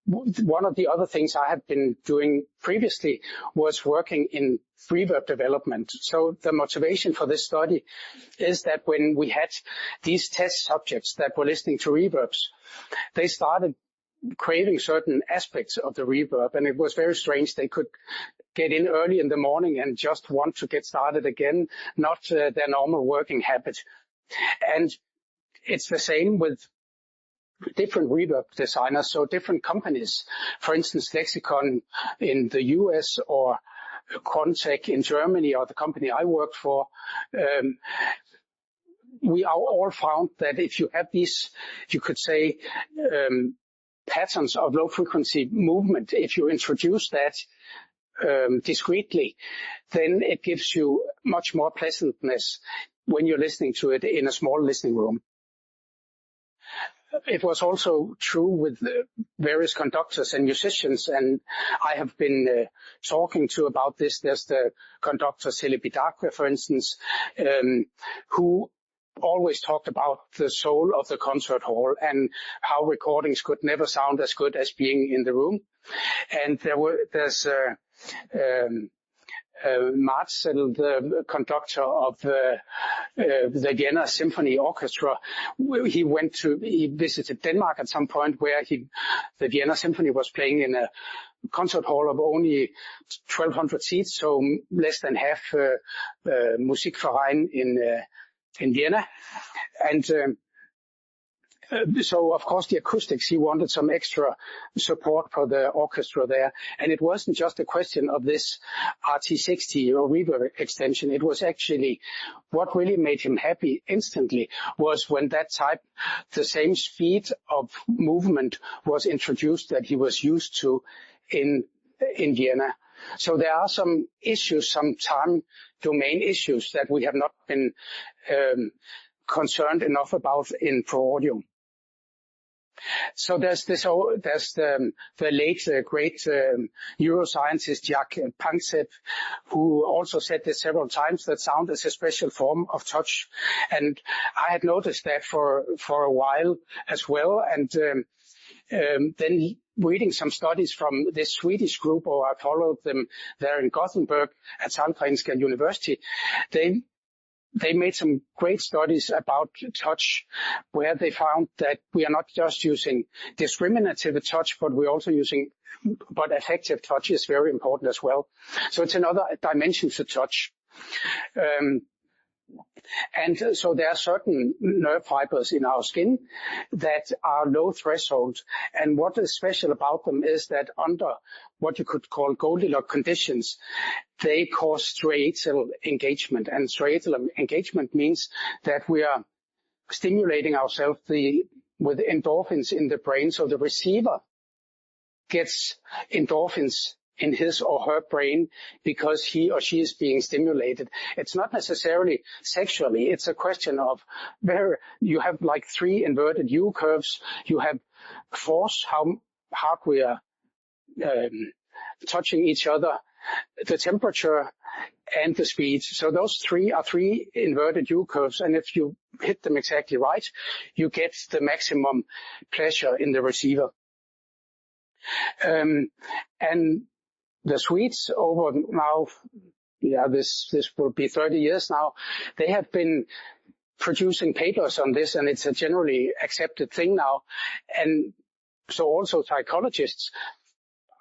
one of the other things I have been doing previously was working in reverb development. So the motivation for this study is that when we had these test subjects that were listening to reverbs, they started craving certain aspects of the reverb, and it was very strange. They could get in early in the morning and just want to get started again, not their normal working habit. And it's the same with different reverb designers, so different companies, for instance, Lexicon in the US or Quantec in Germany, or the company I worked for, we are all found that if you have these, you could say, patterns of low frequency movement, if you introduce that discreetly, then it gives you much more pleasantness when you're listening to it in a small listening room. It was also true with various conductors and musicians, and I have been talking to about this. There's the conductor Celebidacque, for instance, who always talked about the soul of the concert hall and how recordings could never sound as good as being in the room. And there's Marcel, the conductor of the Vienna Symphony Orchestra. He visited Denmark at some point where the Vienna Symphony was playing in a concert hall of only 1,200 seats, so less than half Musikverein in Vienna. And so, of course, the acoustics, he wanted some extra support for the orchestra there. And it wasn't just a question of this RT60 or reverb extension. It was actually what really made him happy instantly was when that type, the same speed of movement was introduced that he was used to in Vienna. So there are some issues, some time domain issues that we have not been concerned enough about in Pro Audio. So there's the late great neuroscientist Jack Panksepp, who also said this several times, that sound is a special form of touch, and I had noticed that for a while as well. And then reading some studies from this Swedish group, or I followed them there in Gothenburg at Sahlgrenska University, they made some great studies about touch, where they found that we are not just using discriminative touch, but we're also but affective touch is very important as well. So it's another dimension to touch. And so there are certain nerve fibers in our skin that are low threshold. And what is special about them is that under what you could call Goldilocks conditions, they cause striatal engagement. And striatal engagement means that we are stimulating ourselves with endorphins in the brain. So the receiver gets endorphins in his or her brain because he or she is being stimulated. It's not necessarily sexually. It's a question of where you have like 3 inverted U curves. You have force, how hard we are touching each other, the temperature, and the speed. So those 3 are 3 inverted U curves. And if you hit them exactly right, you get the maximum pleasure in the receiver. And the Swedes over now, this will be 30 years now, they have been producing papers on this, and it's a generally accepted thing now. And so also psychologists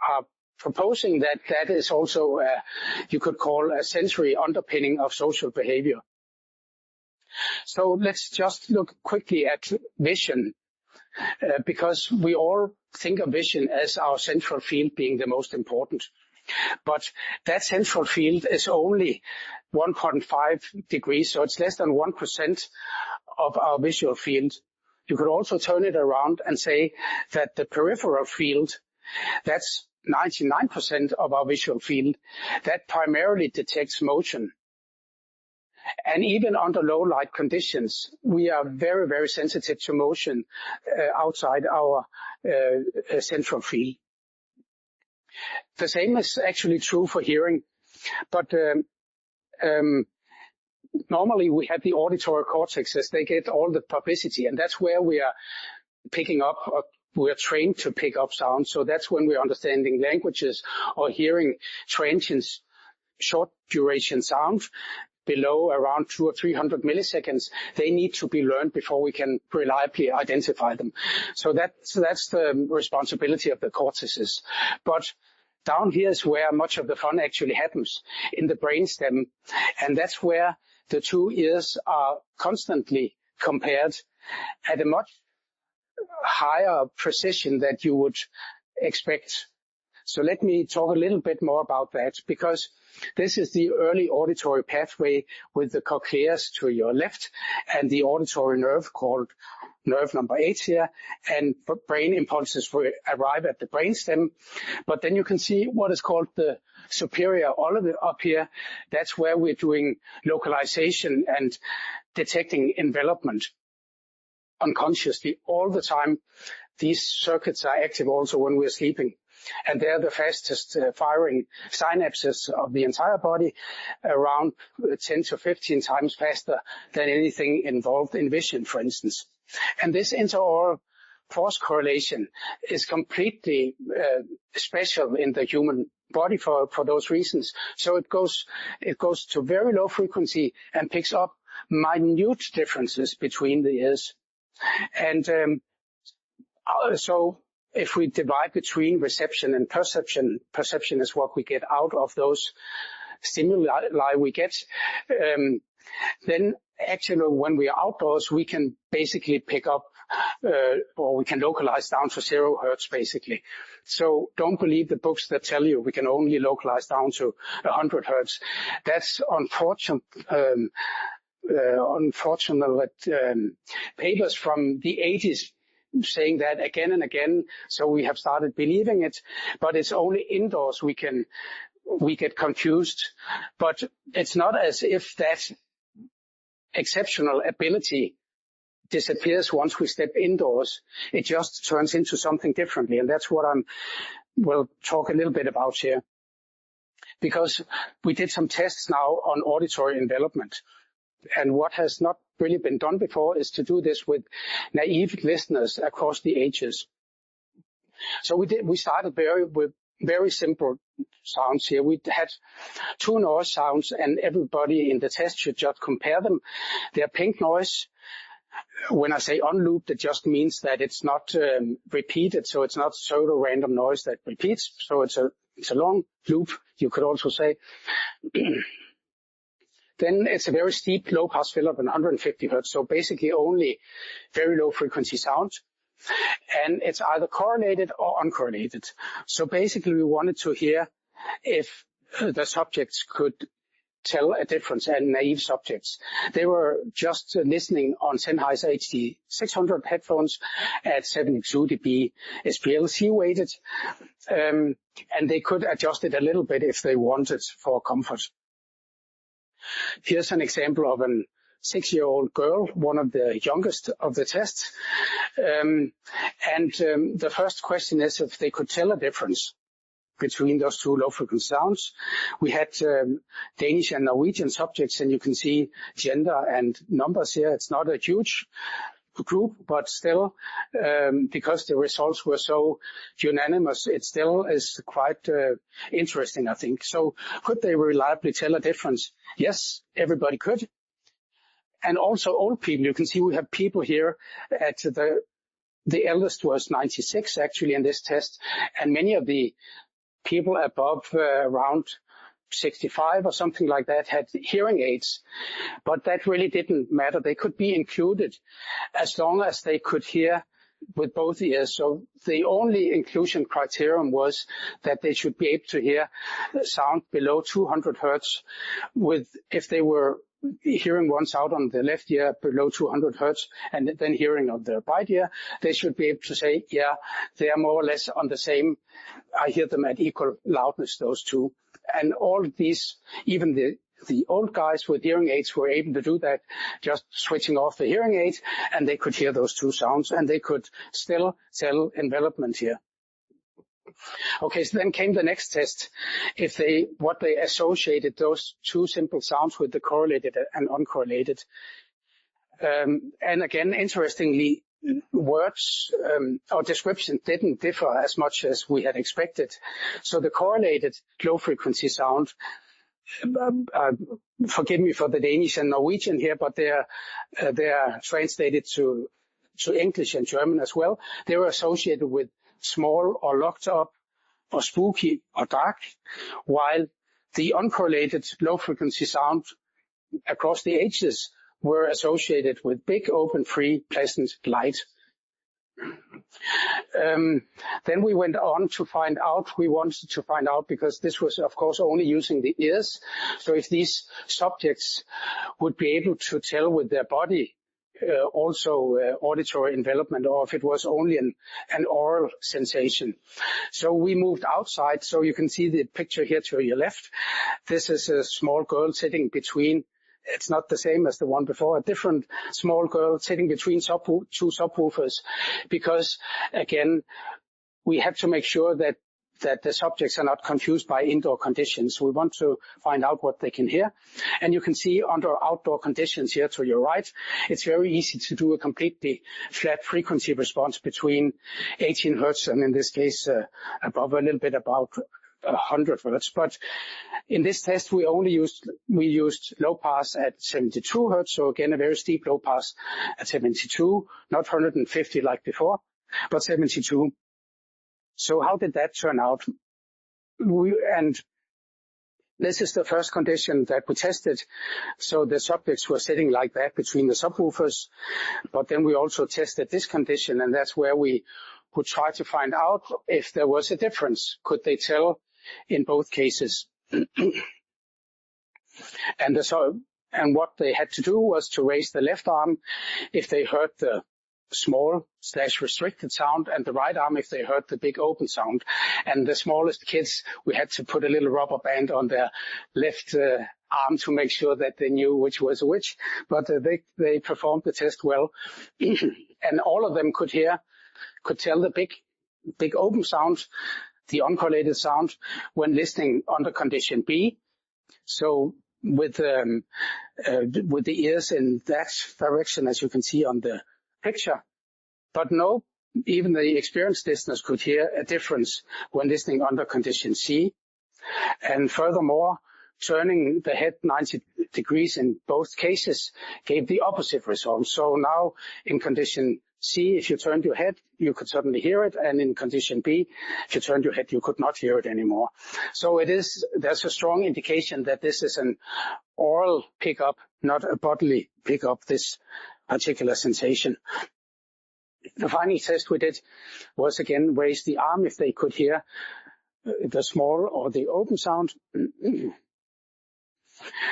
are proposing that is also, you could call a sensory underpinning of social behavior. So let's just look quickly at vision, because we all think of vision as our central field being the most important. But that central field is only 1.5 degrees, so it's less than 1% of our visual field. You could also turn it around and say that the peripheral field, that's 99% of our visual field, that primarily detects motion. And even under low light conditions, we are very, very sensitive to motion outside our central field. The same is actually true for hearing, but normally we have the auditory cortexes. They get all the publicity, and that's where we are picking up or we're trained to pick up sound. So that's when we're understanding languages or hearing transients, short duration sound below around 200 or 300 milliseconds. They need to be learned before we can reliably identify them. So that's the responsibility of the cortices. But down here is where much of the fun actually happens, in the brainstem. And that's where the two ears are constantly compared at a much higher precision that you would expect. So let me talk a little bit more about that, because this is the early auditory pathway with the cochleas to your left and the auditory nerve called nerve number 8 here, and brain impulses will arrive at the brainstem. But then you can see what is called the superior olive up here. That's where we're doing localization and detecting envelopment unconsciously all the time. These circuits are active also when we're sleeping. And they're the fastest firing synapses of the entire body, around 10 to 15 times faster than anything involved in vision, for instance. And this intraoral force correlation is completely special in the human body for those reasons. So it goes to very low frequency and picks up minute differences between the ears. And so if we divide between reception and perception is what we get out of those stimuli we get, then actually when we are outdoors, we can basically pick up or we can localize down to 0 hertz basically. So don't believe the books that tell you we can only localize down to 100 hertz. That's unfortunate papers from the 80s saying that again and again, so we have started believing it, but it's only indoors we get confused. But it's not as if that exceptional ability disappears once we step indoors. It just turns into something differently, and that's what we'll talk a little bit about here. Because we did some tests now on auditory envelopment. And what has not really been done before is to do this with naive listeners across the ages. So we started with very simple sounds here. We had 2 noise sounds, and everybody in the test should just compare them. They're pink noise. When I say unlooped, it just means that it's not repeated, so it's not pseudo-random noise that repeats. So it's a long loop, you could also say. Then it's a very steep low-pass filter of 150 hertz, so basically only very low-frequency sound. And it's either correlated or uncorrelated. So basically we wanted to hear if the subjects could tell a difference, and naive subjects. They were just listening on Sennheiser HD 600 headphones at 72 dB SPLC weighted, and they could adjust it a little bit if they wanted for comfort. Here's an example of a 6-year-old girl, one of the youngest of the tests. The first question is if they could tell a difference between those 2 low-frequency sounds. We had Danish and Norwegian subjects, and you can see gender and numbers here. It's not a huge group, but still, because the results were so unanimous, it still is quite interesting, I think. So could they reliably tell a difference? Yes, everybody could. And also old people. You can see we have people here at the eldest was 96 actually in this test, and many of the people above around 65 or something like that had hearing aids, but that really didn't matter. They could be included as long as they could hear with both ears. So the only inclusion criterion was that they should be able to hear sound below 200 hertz if they were hearing once out on the left ear below 200 hertz and then hearing of the right ear, they should be able to say, yeah, they are more or less on the same. I hear them at equal loudness, those two. And all of these, even the old guys with hearing aids were able to do that, just switching off the hearing aid, and they could hear those 2 sounds, and they could still tell envelopment here. Okay, so then came the next test. What they associated those 2 simple sounds with, the correlated and uncorrelated. And again, interestingly, words or descriptions didn't differ as much as we had expected. So the correlated low frequency sound, forgive me for the Danish and Norwegian here, but they are translated to English and German as well. They were associated with small or locked up or spooky or dark, while the uncorrelated low frequency sound across the ages were associated with big, open, free, pleasant light. Then we went on to find out, we wanted to find out, because this was of course only using the ears, so if these subjects would be able to tell with their body also auditory envelopment, or if it was only an oral sensation. So we moved outside, so you can see the picture here to your left. This is a small girl sitting between, it's not the same as the one before, a different small girl sitting between two subwoofers, because again, we have to make sure that the subjects are not confused by indoor conditions. We want to find out what they can hear. And you can see under outdoor conditions here to your right, it's very easy to do a completely flat frequency response between 18 hertz and in this case above a little bit about 100 hertz. But in this test we used low pass at 72 hertz, so again a very steep low pass at 72, not 150 like before, but 72. So how did that turn out? And this is the first condition that we tested. So the subjects were sitting like that between the subwoofers, but then we also tested this condition, and that's where we would try to find out if there was a difference. Could they tell in both cases? And what they had to do was to raise the left arm if they heard the small/restricted sound, and the right arm if they heard the big open sound. And the smallest kids, we had to put a little rubber band on their left arm to make sure that they knew which was which, but they performed the test well. And all of them could tell the big open sound, the uncorrelated sound, when listening under condition B. So with the ears in that direction, as you can see on the picture. But no, even the experienced listeners could hear a difference when listening under condition C. And furthermore, turning the head 90 degrees in both cases gave the opposite result. So now in condition C, if you turned your head, you could suddenly hear it. And in condition B, if you turned your head, you could not hear it anymore. So there's a strong indication that this is an oral pickup, not a bodily pickup, this particular sensation. The final test we did was again raise the arm if they could hear the small or the open sound.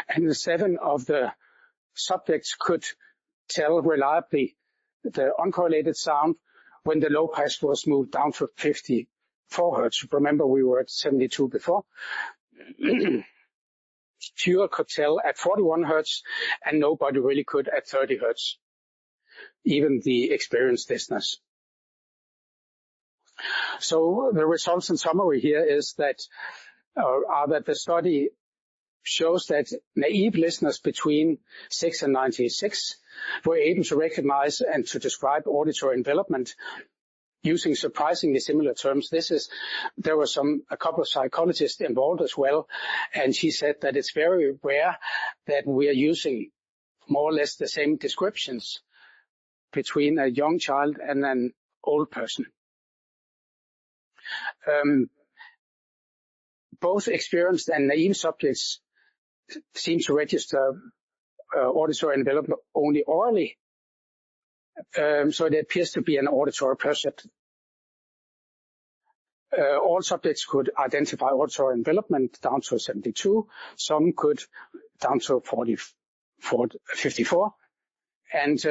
And 7 of the subjects could tell reliably the uncorrelated sound when the low pass was moved down to 54 hertz. Remember, we were at 72 before. Fewer could tell at 41 hertz, and nobody really could at 30 hertz, even the experienced listeners. So the results in summary here is that the study shows that naive listeners between 6 and 96 were able to recognize and to describe auditory envelopment using surprisingly similar terms. There were a couple of psychologists involved as well, and she said that it's very rare that we are using more or less the same descriptions between a young child and an old person. Both experienced and naive subjects seem to register auditory envelopment only orally, so it appears to be an auditory percept. All subjects could identify auditory envelopment down to 72, some could down to 54, and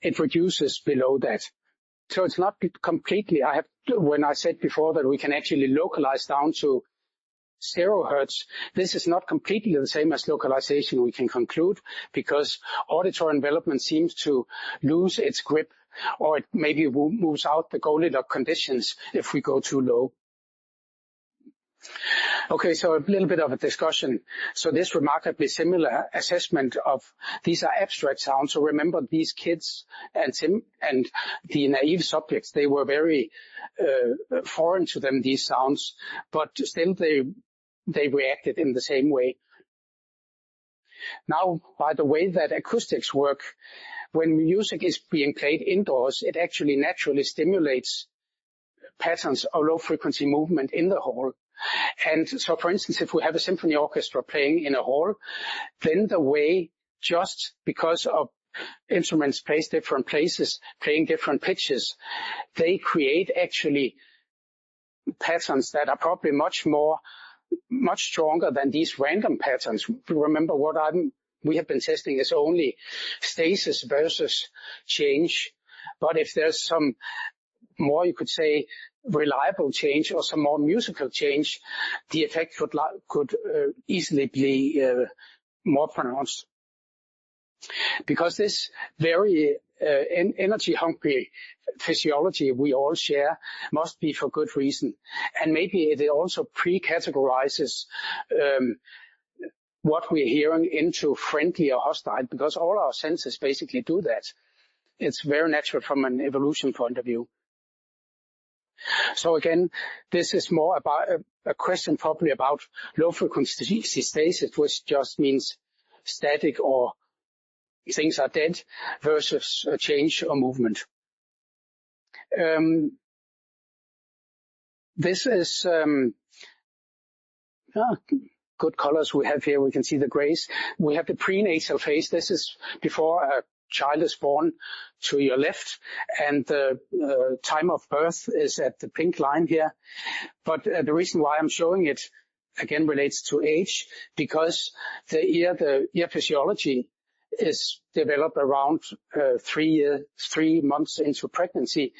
it reduces below that. So it's not completely, when I said before that we can actually localize down to 0 hertz, this is not completely the same as localization, we can conclude, because auditory envelopment seems to lose its grip, or it maybe moves out the Goldilocks conditions if we go too low. Okay, so a little bit of a discussion. So this remarkably similar assessment of these are abstract sounds. So remember, these kids and the naive subjects, they were very foreign to them, these sounds, but still they reacted in the same way. Now, by the way that acoustics work, when music is being played indoors, it actually naturally stimulates patterns of low frequency movement in the hall. And so, for instance, if we have a symphony orchestra playing in a hall, then the way, just because of instruments placed different places, playing different pitches, they create actually patterns that are probably much stronger than these random patterns. Remember, what we have been testing is only stasis versus change. But if there's some more, you could say, reliable change or some more musical change, the effect could easily be more pronounced. Because this very energy-hungry physiology we all share must be for good reason. And maybe it also pre-categorizes what we're hearing into friendly or hostile, because all our senses basically do that. It's very natural from an evolution point of view. So again, this is more about a question probably about low frequency stasis, which just means static or things are dead, versus change or movement. This is good colors we have here. We can see the grays. We have the prenatal phase. This is before a child is born to your left, and the time of birth is at the pink line here. But the reason why I'm showing it again relates to age, because the ear physiology is developed around 3 months into pregnancy,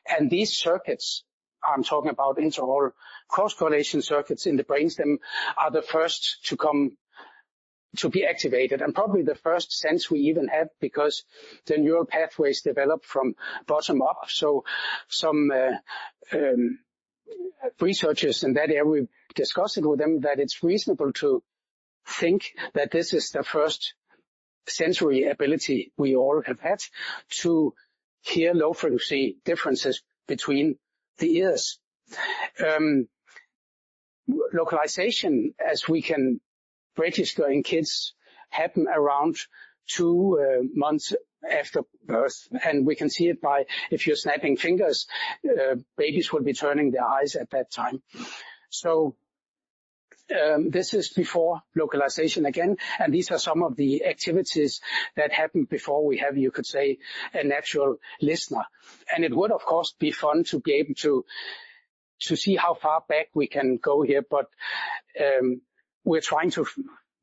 and these circuits I'm talking about, interval cross-correlation circuits in the brainstem, are the first to come to be activated, and probably the first sense we even have, because the neural pathways develop from bottom up. So some researchers in that area, we discussed it with them, that it's reasonable to think that this is the first sensory ability we all have had to hear low frequency differences between the ears. Localization, as we can register in kids, happen around 2 months after birth, and we can see it by, if you're snapping fingers, babies will be turning their eyes at that time. So this is before localization again, and these are some of the activities that happen before we have, you could say, a natural listener. And it would, of course, be fun to be able to see how far back we can go here, but we're trying to,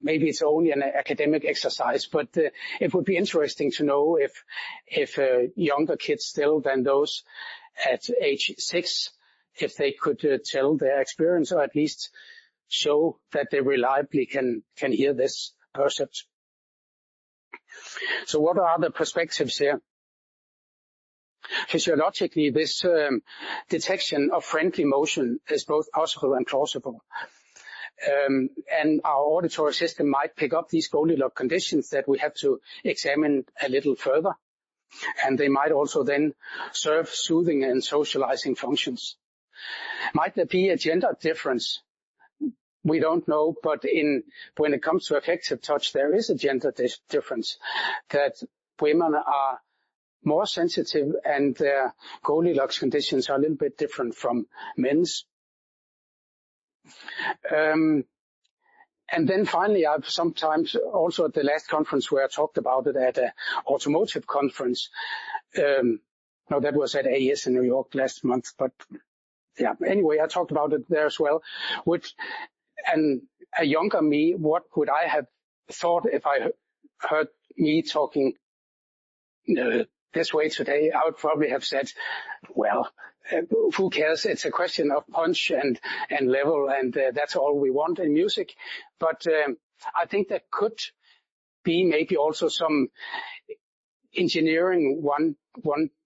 maybe it's only an academic exercise, but it would be interesting to know if younger kids still than those at age 6, if they could tell their experience, or at least show that they reliably can hear this percept. So what are the perspectives here? Physiologically, this detection of friendly motion is both possible and plausible. And our auditory system might pick up these Goldilocks conditions that we have to examine a little further. And they might also then serve soothing and socializing functions. Might there be a gender difference? We don't know, but when it comes to affective touch, there is a gender difference, that women are more sensitive and their Goldilocks conditions are a little bit different from men's. And then finally, I've sometimes also at the last conference where I talked about it at an automotive conference, no, that was at AES in New York last month, but yeah, anyway, I talked about it there as well. And a younger me, what would I have thought if I heard me talking this way today? I would probably have said, well, who cares? It's a question of punch and level, and that's all we want in music. But I think there could be maybe also some engineering one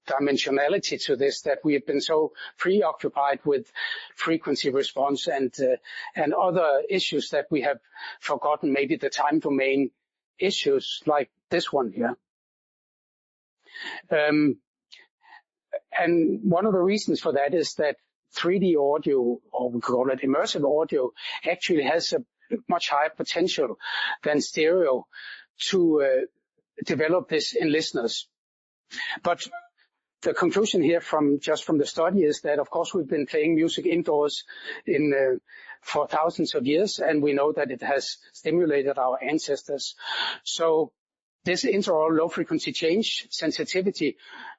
dimensionality to this, that we have been so preoccupied with frequency response and other issues that we have forgotten maybe the time domain issues like this one here. And one of the reasons for that is that 3D audio, or we call it immersive audio, actually has a much higher potential than stereo to develop this in listeners. But the conclusion here from the study is that, of course, we've been playing music indoors for thousands of years, and we know that it has stimulated our ancestors. So this intraoral low frequency change sensitivity,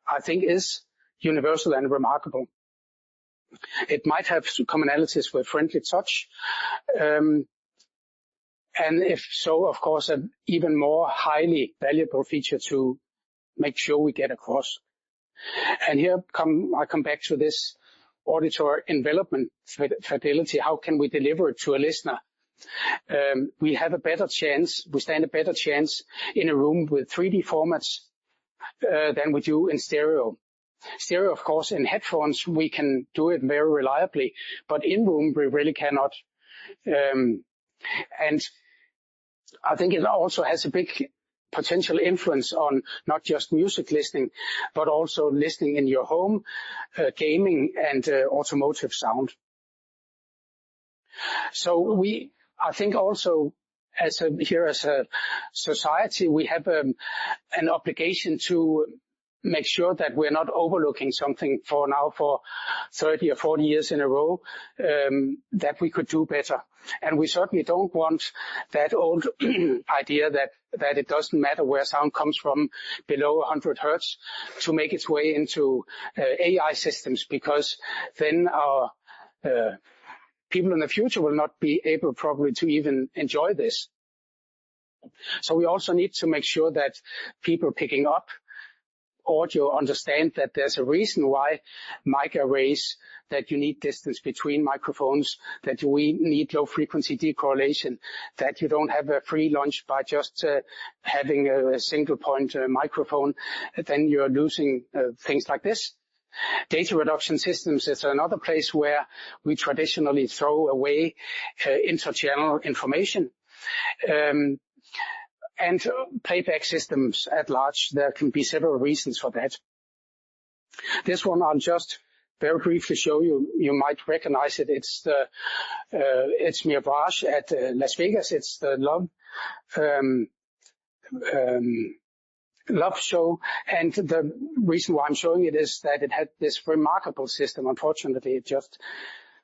I think, is universal and remarkable. It might have commonalities with friendly touch, and if so, of course, an even more highly valuable feature to make sure we get across. And here I come back to this auditory envelopment fidelity. How can we deliver it to a listener? We stand a better chance in a room with 3D formats than we do in stereo. Stereo, of course, in headphones, we can do it very reliably, but in room, we really cannot. And I think it also has a big potential influence on not just music listening, but also listening in your home, gaming, and automotive sound. So I think also as a society, we have an obligation to make sure that we're not overlooking something for 30 or 40 years in a row, that we could do better. And we certainly don't want that old idea that it doesn't matter where sound comes from below 100 hertz to make its way into AI systems, because then our people in the future will not be able probably to even enjoy this. So we also need to make sure that people picking up audio understand that there's a reason why mic arrays, that you need distance between microphones, that we need low frequency decorrelation, that you don't have a free lunch by just having a single point microphone. Then you're losing things like this. Data reduction systems is another place where we traditionally throw away inter-channel information. And playback systems at large, there can be several reasons for that. This one I'll just very briefly show you. You might recognize it. It's Mirage at Las Vegas. It's the Love show. And the reason why I'm showing it is that it had this remarkable system. Unfortunately, it just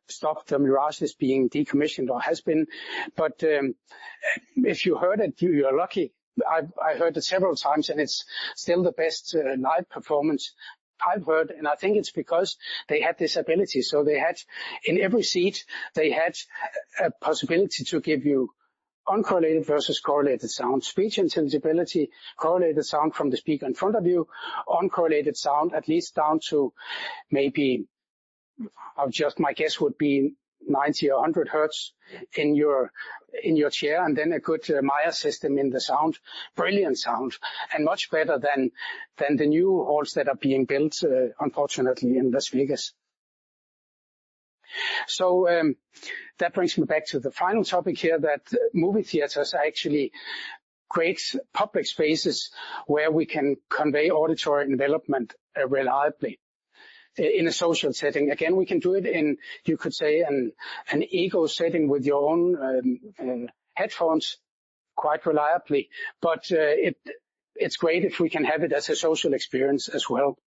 stopped. The Mirage is being decommissioned, or has been. But if you heard it, you're lucky. I heard it several times, and it's still the best live performance I've heard. And I think it's because they had this ability. So they had, in every seat, they had a possibility to give you uncorrelated versus correlated sound, speech intelligibility, correlated sound from the speaker in front of you, uncorrelated sound, at least down to maybe, my guess would be 90 or 100 hertz in your chair, and then a good Maya system in the sound, brilliant sound, and much better than the new halls that are being built, unfortunately, in Las Vegas. So that brings me back to the final topic here, that movie theaters are actually great public spaces where we can convey auditory envelopment reliably in a social setting. Again, we can do it in, you could say, an ego setting with your own headphones quite reliably, but it's great if we can have it as a social experience as well.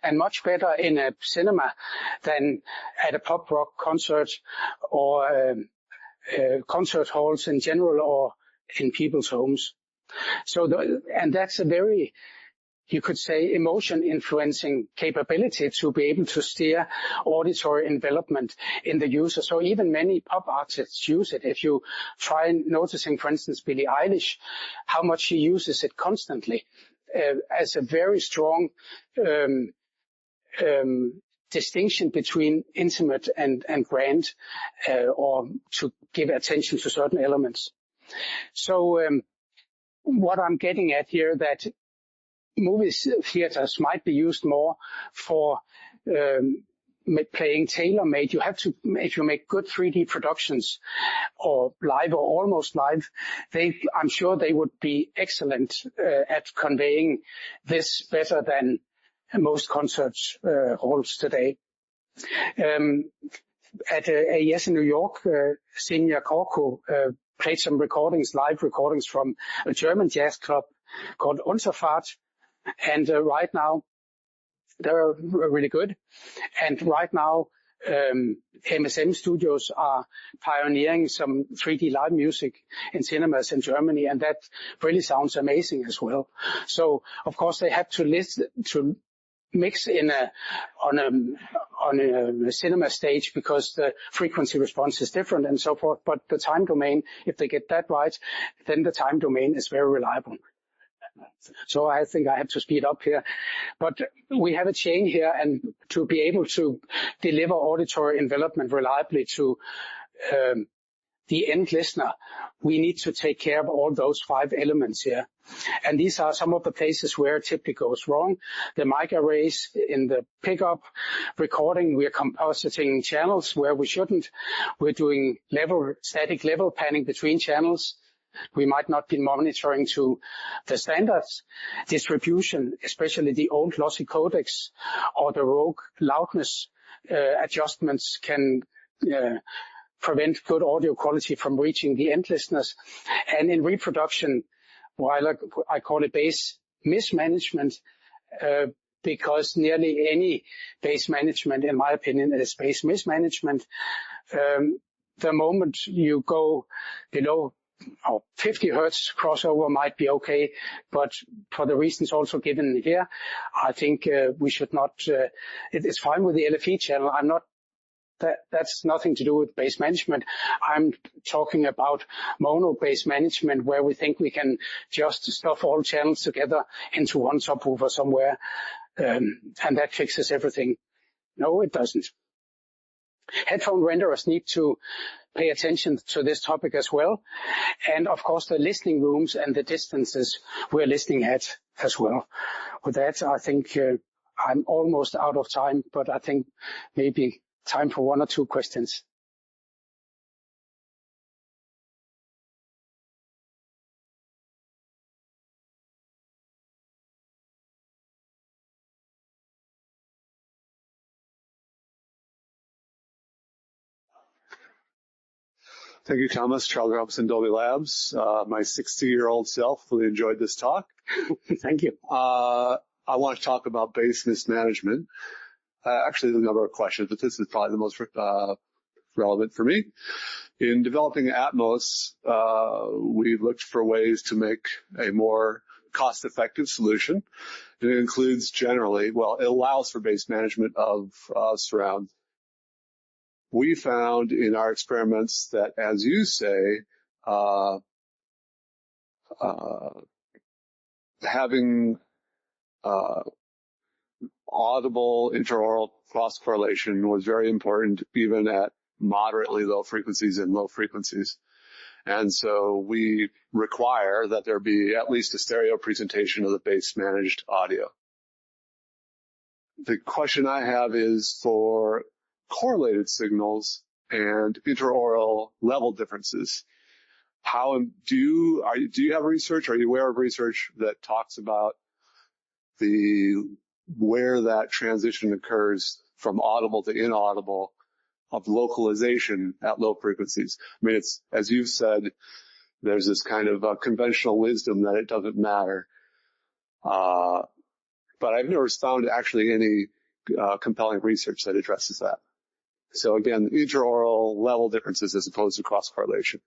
And much better in a cinema than at a pop rock concert or concert halls in general, or in people's homes. So, and that's a very, you could say, emotion influencing capability to be able to steer auditory envelopment in the user. So even many pop artists use it. If you try noticing, for instance, Billie Eilish, how much she uses it constantly as a very strong distinction between intimate and grand, or to give attention to certain elements. So what I'm getting at here, that movie theaters might be used more for playing tailor-made. You have to, if you make good 3D productions or live or almost live, I'm sure they would be excellent at conveying this better than most concerts halls today. At AES in New York, Senior Korko played some live recordings from a German jazz club called Unterfahrt, and right now they're really good. And right now, MSM Studios are pioneering some 3D live music in cinemas in Germany, and that really sounds amazing as well. So, of course, they have to mix on a cinema stage because the frequency response is different and so forth. But the time domain, if they get that right, then the time domain is very reliable. So I think I have to speed up here. But we have a chain here, and to be able to deliver auditory envelopment reliably to the end listener, we need to take care of all those 5 elements here. And these are some of the places where it typically goes wrong. The mic arrays in the pickup recording, we are compositing channels where we shouldn't. We're doing static level panning between channels. We might not be monitoring to the standards. Distribution, especially the old lossy codecs or the rogue loudness adjustments can prevent good audio quality from reaching the end listeners. And in reproduction, while I call it bass mismanagement, because nearly any bass management, in my opinion, is bass mismanagement. The moment you go below 50 hertz crossover might be okay, but for the reasons also given here, I think we should not. It's fine with the LFE channel. That's nothing to do with bass management. I'm talking about mono bass management, where we think we can just stuff all channels together into one subwoofer somewhere, and that fixes everything. No, it doesn't. Headphone renderers need to pay attention to this topic as well. And of course, the listening rooms and the distances we're listening at as well. With that, I think I'm almost out of time, but I think maybe time for 1 or 2 questions. Thank you, Thomas. Charles Robinson, Dolby Labs. My 60-year-old self really enjoyed this talk. Thank you. I want to talk about bass mismanagement. Actually, there's a number of questions, but this is probably the most relevant for me. In developing Atmos, we looked for ways to make a more cost-effective solution. And it includes generally, it allows for bass management of surround. We found in our experiments that, as you say, having audible interaural cross-correlation was very important, even at moderately low frequencies and low frequencies. And so we require that there be at least a stereo presentation of the bass-managed audio. The question I have is for correlated signals and interaural level differences. Do you have research? Are you aware of research that talks about where that transition occurs from audible to inaudible of localization at low frequencies? I mean, it's, as you've said, there's this kind of conventional wisdom that it doesn't matter. But I've never found actually any compelling research that addresses that. So again, interaural level differences as opposed to cross-correlation.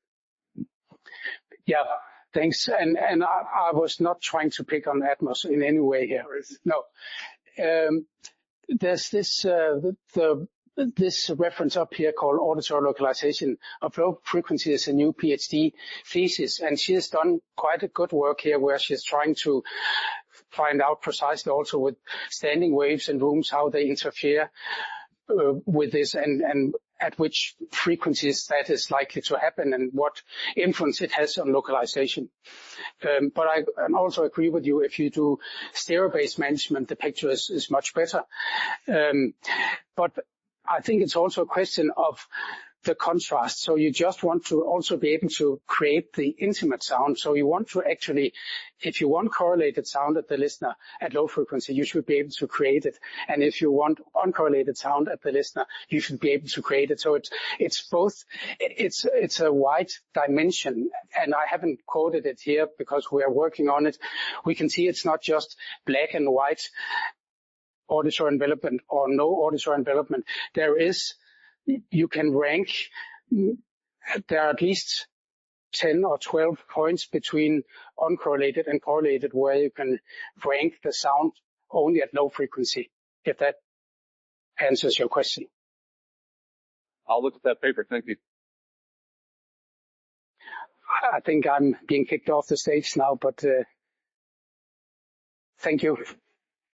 Yeah, thanks. And I was not trying to pick on Atmos in any way here. No. There's this reference up here called auditory localization of low frequency is a new PhD thesis, and she has done quite a good work here where she's trying to find out precisely also with standing waves in rooms how they interfere with this, and at which frequencies that is likely to happen and what influence it has on localization. But I also agree with you, if you do stereo-based management, the picture is much better. But I think it's also a question of the contrast. So you just want to also be able to create the intimate sound. So you want to actually, if you want correlated sound at the listener at low frequency, you should be able to create it. And if you want uncorrelated sound at the listener, you should be able to create it. So it's both, it's a wide dimension. And I haven't quoted it here because we are working on it. We can see it's not just black and white auditory envelopment or no auditory envelopment. You can rank, there are at least 10 or 12 points between uncorrelated and correlated where you can rank the sound only at low frequency, if that answers your question. I'll look at that paper. Thank you. I think I'm being kicked off the stage now, but thank you.